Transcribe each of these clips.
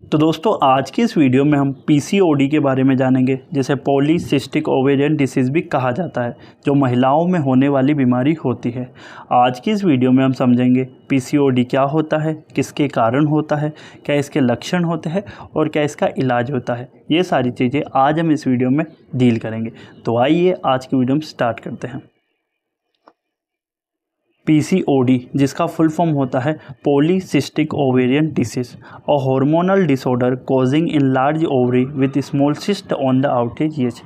तो दोस्तों आज की इस वीडियो में हम पीसीओडी के बारे में जानेंगे, जिसे पॉलीसिस्टिक ओवेरियन डिसीज़ भी कहा जाता है, जो महिलाओं में होने वाली बीमारी होती है। आज की इस वीडियो में हम समझेंगे पीसीओडी क्या होता है, किसके कारण होता है, क्या इसके लक्षण होते हैं और क्या इसका इलाज होता है। ये सारी चीज़ें आज हम इस वीडियो में डील करेंगे। तो आइए आज की वीडियो में स्टार्ट करते हैं। पीसीओडी, जिसका फुल फॉर्म होता है polycystic ovarian disease, a hormonal disorder causing enlarge ovary with small cyst on the outer edge.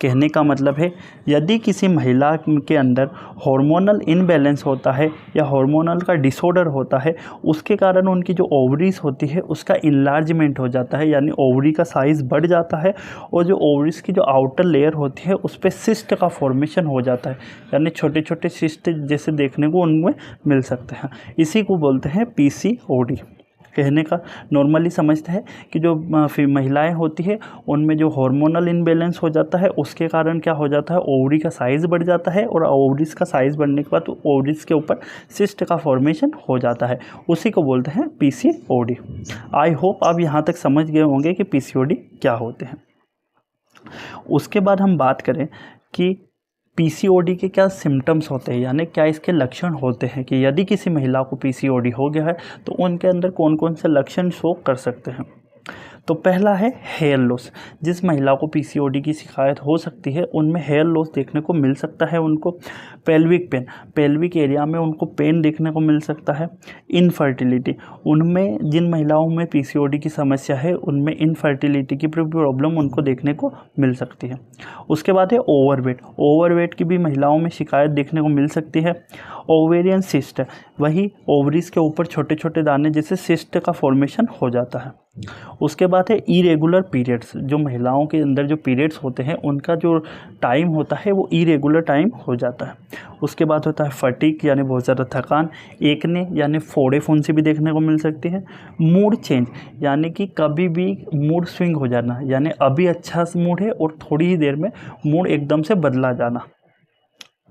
कहने का मतलब है, यदि किसी महिला के अंदर हार्मोनल इनबैलेंस होता है या हार्मोनल का डिसऑर्डर होता है, उसके कारण उनकी जो ओवरीज होती है उसका इनलार्जमेंट हो जाता है, यानी ओवरी का साइज़ बढ़ जाता है और जो ओवरीज की जो आउटर लेयर होती है उस पर सिस्ट का फॉर्मेशन हो जाता है, यानी छोटे छोटे सिस्ट जैसे देखने को उनमें मिल सकते हैं। इसी को बोलते हैं पीसीओडी। कहने का नॉर्मली समझते हैं कि जो महिलाएं होती है उनमें जो हार्मोनल इनबैलेंस हो जाता है, उसके कारण क्या हो जाता है, ओवरी का साइज़ बढ़ जाता है और ओवरीज का साइज़ बढ़ने के बाद ओवरीज के ऊपर सिस्ट का फॉर्मेशन हो जाता है। उसी को बोलते हैं पीसीओडी। आई होप आप यहाँ तक समझ गए होंगे कि पीसीओडी क्या होते हैं। उसके बाद हम बात करें कि पीसीओडी के क्या सिम्टम्स होते हैं, यानी क्या इसके लक्षण होते हैं, कि यदि किसी महिला को पीसीओडी हो गया है तो उनके अंदर कौन कौन से लक्षण शो कर सकते हैं। तो पहला है हेयर लॉस। जिस महिला को पीसीओडी की शिकायत हो सकती है उनमें हेयर लॉस देखने को मिल सकता है उनको। पेल्विक पेन, पेल्विक एरिया में उनको पेन देखने को मिल सकता है। इनफर्टिलिटी, उनमें जिन महिलाओं में पीसीओडी की समस्या है उनमें इनफर्टिलिटी की प्रॉब्लम उनको देखने को मिल सकती है। उसके बाद है ओवरवेट, ओवरवेट की भी महिलाओं में शिकायत देखने को मिल सकती है। ओवेरियन सिस्ट, वही ओवरीज के ऊपर छोटे छोटे दाने जैसे सिस्ट का फॉर्मेशन हो जाता है। उसके बाद है इरेगुलर पीरियड्स, जो महिलाओं के अंदर जो पीरियड्स होते हैं उनका जो टाइम होता है वो इरेगुलर टाइम हो जाता है। उसके बाद होता है फटीग, यानी बहुत ज़्यादा थकान। एकने यानी फोड़े फुंसी भी देखने को मिल सकती है। मूड चेंज, यानी कि कभी भी मूड स्विंग हो जाना, यानी अभी अच्छा मूड है और थोड़ी ही देर में मूड एकदम से बदला जाना।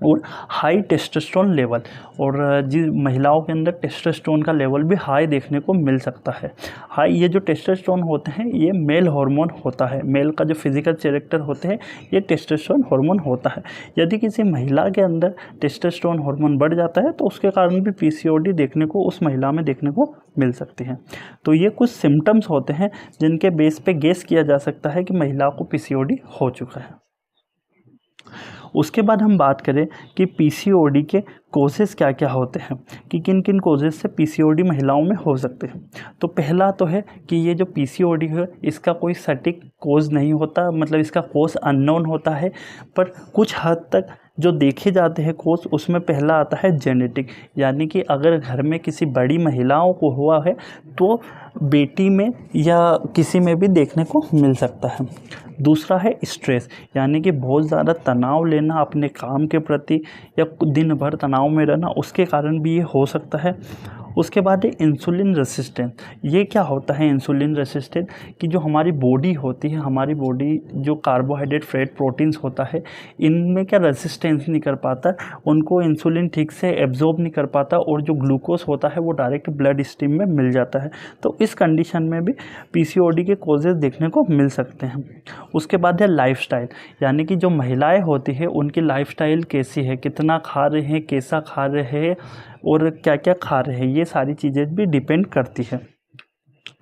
और हाई टेस्टोस्टेरोन लेवल, और जिन महिलाओं के अंदर टेस्टोस्टेरोन का लेवल भी हाई देखने को मिल सकता है। हाई, ये जो टेस्टोस्टेरोन होते हैं ये मेल हार्मोन होता है, मेल का जो फिजिकल कैरेक्टर होते हैं ये टेस्टोस्टेरोन हार्मोन होता है। यदि किसी महिला के अंदर टेस्टोस्टेरोन हार्मोन बढ़ जाता है तो उसके कारण भी पीसीओडी देखने को उस महिला में देखने को मिल सकती है। तो ये कुछ सिम्टम्स होते हैं जिनके बेस पे गेस किया जा सकता है कि महिला को पीसीओडी हो चुका है। उसके बाद हम बात करें कि पीसीओडी के कोजेस क्या क्या होते हैं, कि किन किन कोजेस से पीसीओडी महिलाओं में हो सकते हैं। तो पहला तो है कि ये जो पीसीओडी है इसका कोई सटीक कोज नहीं होता, मतलब इसका कोज अननोन होता है, पर कुछ हद तक जो देखे जाते हैं कोज उसमें पहला आता है जेनेटिक, यानी कि अगर घर में किसी बड़ी महिलाओं को हुआ है तो बेटी में या किसी में भी देखने को मिल सकता है। दूसरा है स्ट्रेस, यानी कि बहुत ज़्यादा तनाव लेना अपने काम के प्रति या दिन भर तनाव में रहना, उसके कारण भी ये हो सकता है। उसके बाद है इंसुलिन रेसिस्टेंस। ये क्या होता है इंसुलिन रेसिस्टेंस, कि जो हमारी बॉडी होती है, हमारी बॉडी जो कार्बोहाइड्रेट फैट प्रोटीन्स होता है इनमें क्या रेसिस्टेंस नहीं कर पाता, उनको इंसुलिन ठीक से एब्जॉर्ब नहीं कर पाता और जो ग्लूकोज होता है वो डायरेक्ट ब्लड स्ट्रीम में मिल जाता है। तो इस कंडीशन में भी पीसीओडी के कॉजेज़ देखने को मिल सकते हैं। उसके बाद है लाइफस्टाइल, यानी कि जो महिलाएं होती है उनकी लाइफस्टाइल कैसी है, कितना खा रहे हैं, कैसा खा रहे हैं और क्या क्या खा रहे हैं, ये सारी चीज़ें भी डिपेंड करती है।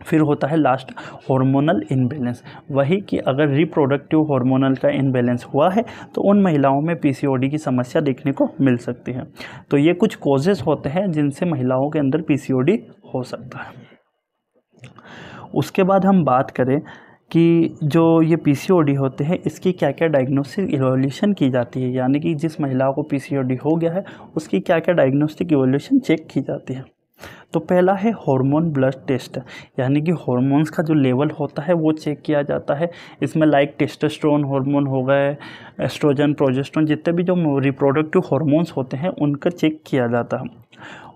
फिर होता है लास्ट हार्मोनल इनबैलेंस, वही कि अगर रिप्रोडक्टिव हार्मोनल का इनबैलेंस हुआ है तो उन महिलाओं में पीसीओडी की समस्या देखने को मिल सकती है। तो ये कुछ कॉजेज़ होते हैं जिनसे महिलाओं के अंदर पीसीओडी हो सकता है। उसके बाद हम बात करें कि जो ये पीसीओडी होते हैं इसकी क्या क्या डायग्नोस्टिक इवैल्यूएशन की जाती है, यानी कि जिस महिला को पीसीओडी हो गया है उसकी क्या क्या डायग्नोस्टिक इवैल्यूएशन चेक की जाती है। तो पहला है हार्मोन ब्लड टेस्ट, यानी कि हार्मोन्स का जो लेवल होता है वो चेक किया जाता है। इसमें लाइक टेस्टोस्टेरोन हार्मोन हो गए, एस्ट्रोजन, प्रोजेस्टेरोन, जितने भी जो रिप्रोडक्टिव हार्मोन्स होते हैं उनका चेक किया जाता है।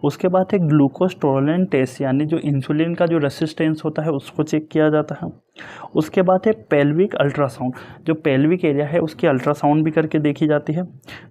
उसके बाद है ग्लूकोज टॉलरेंस टेस्ट, यानी जो इंसुलिन का जो रेसिस्टेंस होता है उसको चेक किया जाता है। उसके बाद है पेल्विक अल्ट्रासाउंड, जो पेल्विक एरिया है उसकी अल्ट्रासाउंड भी करके देखी जाती है।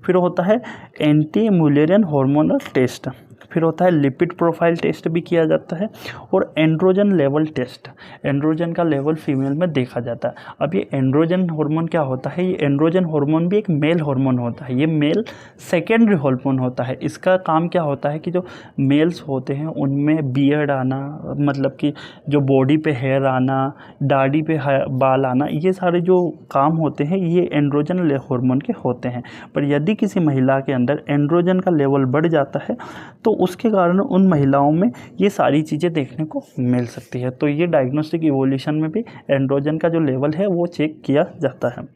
फिर होता है एंटी मुलेरियन हार्मोनल टेस्ट, फिर होता है लिपिड प्रोफाइल टेस्ट भी किया जाता है, और एंड्रोजन लेवल टेस्ट, एंड्रोजन का लेवल फीमेल में देखा जाता है। अब ये एंड्रोजन हार्मोन क्या होता है, ये एंड्रोजन हार्मोन भी एक मेल हार्मोन होता है, ये मेल सेकेंडरी हार्मोन होता है। इसका काम क्या होता है कि जो मेल्स होते हैं उनमें बियर्ड आना, मतलब कि जो बॉडी पे हेयर आना, दाढ़ी पे बाल आना, ये सारे जो काम होते हैं ये एंड्रोजन हार्मोन के होते हैं। पर यदि किसी महिला के अंदर एंड्रोजन का लेवल बढ़ जाता है तो उसके कारण उन महिलाओं में ये सारी चीज़ें देखने को मिल सकती है। तो ये डायग्नोस्टिक इवोल्यूशन में भी एंड्रोजन का जो लेवल है वो चेक किया जाता है।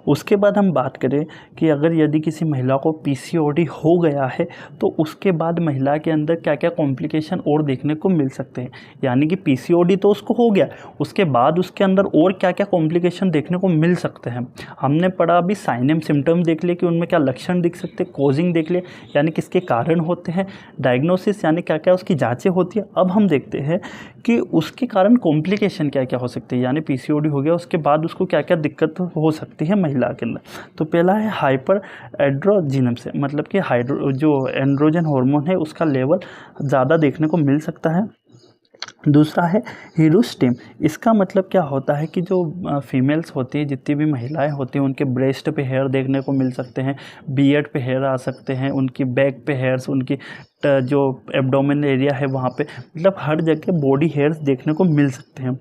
उसके बाद हम बात करें कि अगर यदि किसी महिला को पीसीओडी हो गया है तो उसके बाद महिला के अंदर क्या क्या कॉम्प्लिकेशन और देखने को मिल सकते हैं। यानी कि पीसीओडी तो उसको हो गया, उसके बाद उसके अंदर और क्या क्या कॉम्प्लिकेशन देखने को मिल सकते हैं। हमने पढ़ा अभी साइन एंड सिम्टम देख लिए कि उनमें क्या लक्षण दिख सकते हैं, कोजिंग देख लिए यानी किसके कारण होते हैं, डायग्नोसिस यानी क्या क्या उसकी जाँचें होती है। अब हम देखते हैं कि उसके कारण कॉम्प्लिकेशन क्या क्या हो सकते हैं, यानी पीसीओडी हो गया उसके बाद उसको क्या क्या दिक्कत हो सकती है महिला के अंदर। तो पहला है हाइपर एंड्रोजिनम से, मतलब कि जो एंड्रोजन हार्मोन है उसका लेवल ज़्यादा देखने को मिल सकता है। दूसरा है हिरोस्टिम, इसका मतलब क्या होता है कि जो फीमेल्स होती है, जितनी भी महिलाएं होती हैं, उनके ब्रेस्ट पे हेयर देखने को मिल सकते हैं, बियर्ड पे हेयर आ सकते हैं, उनकी बैक पे हेयर्स, उनकी जो एब्डोमेन एरिया है वहाँ पे, मतलब हर जगह बॉडी हेयर्स देखने को मिल सकते हैं।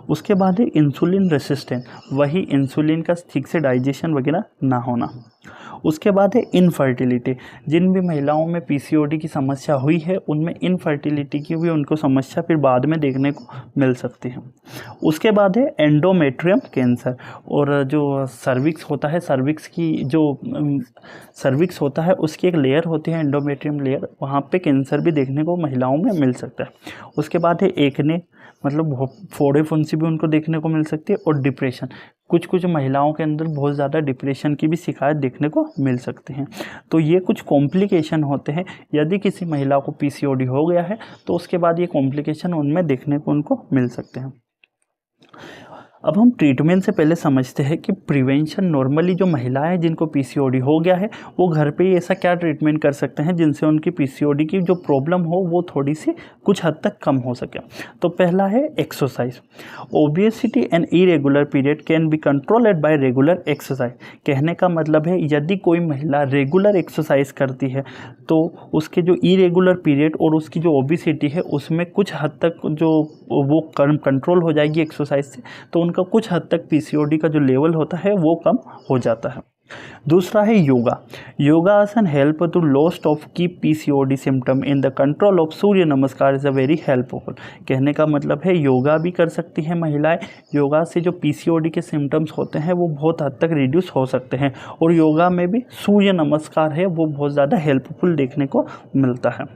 उसके बाद है इंसुलिन रेसिस्टेंट, वही इंसुलिन का ठीक से डाइजेशन वगैरह ना होना। उसके बाद है इनफर्टिलिटी, जिन भी महिलाओं में पीसीओडी की समस्या हुई है उनमें इनफर्टिलिटी की भी उनको समस्या फिर बाद में देखने को मिल सकती है। उसके बाद है एंडोमेट्रियम कैंसर, और जो सर्विक्स होता है, सर्विक्स की जो सर्विक्स होता है उसकी एक लेयर होती है एंडोमेट्रियम लेयर, वहाँ पे कैंसर भी देखने को महिलाओं में मिल सकता है। उसके बाद है एकने, मतलब फोड़े फुंसी भी उनको देखने को मिल सकती है, और डिप्रेशन, कुछ महिलाओं के अंदर बहुत ज़्यादा डिप्रेशन की भी शिकायत देखने को मिल सकती हैं। तो ये कुछ कॉम्प्लिकेशन होते हैं, यदि किसी महिला को पीसीओडी हो गया है तो उसके बाद ये कॉम्प्लिकेशन उनमें देखने को उनको मिल सकते हैं। अब हम ट्रीटमेंट से पहले समझते हैं कि प्रिवेंशन, नॉर्मली जो महिलाएं जिनको पीसीओडी हो गया है वो घर पे ही ऐसा क्या ट्रीटमेंट कर सकते हैं जिनसे उनकी पीसीओडी की जो प्रॉब्लम हो वो थोड़ी सी कुछ हद तक कम हो सके। तो पहला है exercise. Obesity and irregular period can be controlled by regular exercise. कहने का मतलब है यदि कोई महिला रेगुलर एक्सरसाइज करती है तो उसके जो इरेगुलर पीरियड और उसकी जो ओबेसिटी है उसमें कुछ हद तक जो वो कंट्रोल हो जाएगी एक्सरसाइज से, तो उनका कुछ हद तक पीसीओडी का जो लेवल होता है वो कम हो जाता है। दूसरा है yoga. Yogasana help to lost of की PCOD symptom in the control of Surya Namaskar is a very helpful. कहने का मतलब है योगा भी कर सकती हैं महिलाएं, योगा से जो पीसीओडी के सिम्टम्स होते हैं वो बहुत हद तक रिड्यूस हो सकते हैं, और योगा में भी सूर्य नमस्कार है वो बहुत ज़्यादा हेल्पफुल देखने को मिलता है।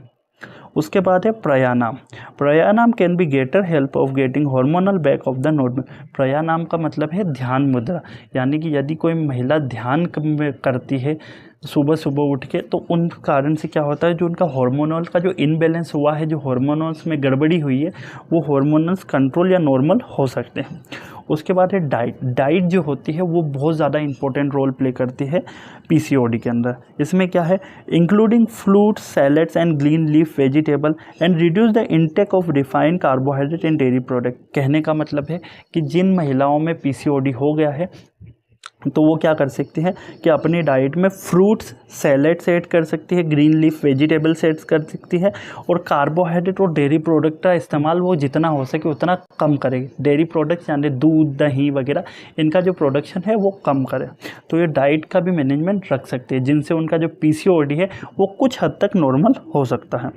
उसके बाद है pranayama. Pranayama can be greater help of getting hormonal back of the normal. Pranayama का मतलब है ध्यान मुद्रा, यानी कि यदि कोई महिला ध्यान करती है सुबह सुबह उठ के, तो उन कारण से क्या होता है जो उनका हार्मोनल का जो इनबैलेंस हुआ है, जो हार्मोनल्स में गड़बड़ी हुई है, वो हार्मोनल्स कंट्रोल या नॉर्मल हो सकते हैं। उसके बाद है डाइट। डाइट जो होती है वो बहुत ज़्यादा इंपॉर्टेंट रोल प्ले करती है पीसीओडी के अंदर। इसमें क्या है, including fruits, salads and green leaf vegetable and reduce the intake of refined carbohydrate and dairy product. कहने का मतलब है कि जिन महिलाओं में पीसीओडी हो गया है तो वो क्या कर सकती है कि अपनी डाइट में फ्रूट्स, सैलेड्स ऐड कर सकती है, ग्रीन लीफ वेजिटेबल्स ऐड कर सकती है, और कार्बोहाइड्रेट और डेयरी प्रोडक्ट का इस्तेमाल वो जितना हो सके उतना कम करेगी। डेयरी प्रोडक्ट्स यानी दूध, दही वगैरह, इनका जो प्रोडक्शन है वो कम करे। तो ये डाइट का भी मैनेजमेंट रख सकते हैं, जिनसे उनका जो पीसीओडी है वो कुछ हद तक नॉर्मल हो सकता है।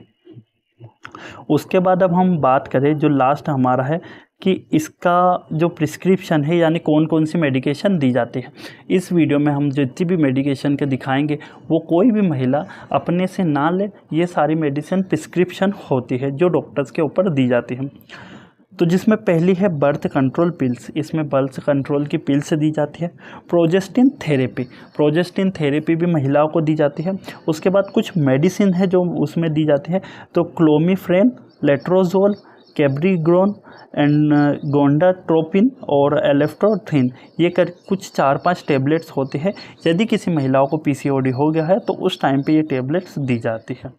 उसके बाद अब हम बात करें जो लास्ट हमारा है कि इसका जो प्रिस्क्रिप्शन है, यानी कौन कौन सी मेडिकेशन दी जाती है। इस वीडियो में हम जितनी भी मेडिकेशन के दिखाएंगे वो कोई भी महिला अपने से ना ले, ये सारी मेडिसिन प्रिस्क्रिप्शन होती है जो डॉक्टर्स के ऊपर दी जाती है। तो जिसमें पहली है बर्थ कंट्रोल पिल्स, इसमें बर्थ कंट्रोल की पिल्स दी जाती है। प्रोजेस्टिन थेरेपी, प्रोजेस्टिन थेरेपी भी महिलाओं को दी जाती है। उसके बाद कुछ मेडिसिन है जो उसमें दी जाती है, तो क्लोमिफ्रेन, लेट्रोजोल, कैब्रिग्रोन एंड गोंडाट्रोपिन और एलेफ्ट्रोथिन, ये कर कुछ 4-5 टैबलेट्स होते हैं। यदि किसी महिलाओं को पीसीओडी हो गया है तो उस टाइम पे ये टैबलेट्स दी जाती है।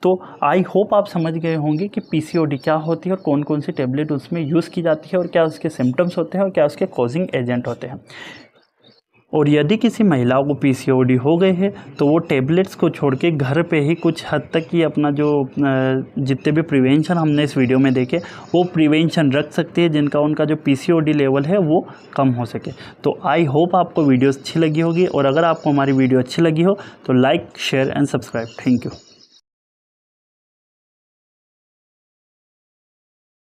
तो आई होप आप समझ गए होंगे कि पीसीओडी क्या होती है और कौन कौन सी टैबलेट उसमें यूज़ की जाती है और क्या उसके सिम्टम्स होते हैं और क्या उसके कॉजिंग एजेंट होते हैं। और यदि किसी महिलाओं को पीसीओडी हो गए है तो वो टैबलेट्स को छोड़ के घर पे ही कुछ हद तक ही अपना जो जितने भी प्रिवेंशन हमने इस वीडियो में देखे वो प्रिवेंशन रख सकती है, जिनका उनका जो पीसीओडी लेवल है वो कम हो सके। तो आई होप आपको वीडियो अच्छी लगी होगी, और अगर आपको हमारी वीडियो अच्छी लगी हो तो like, share and subscribe. Thank you.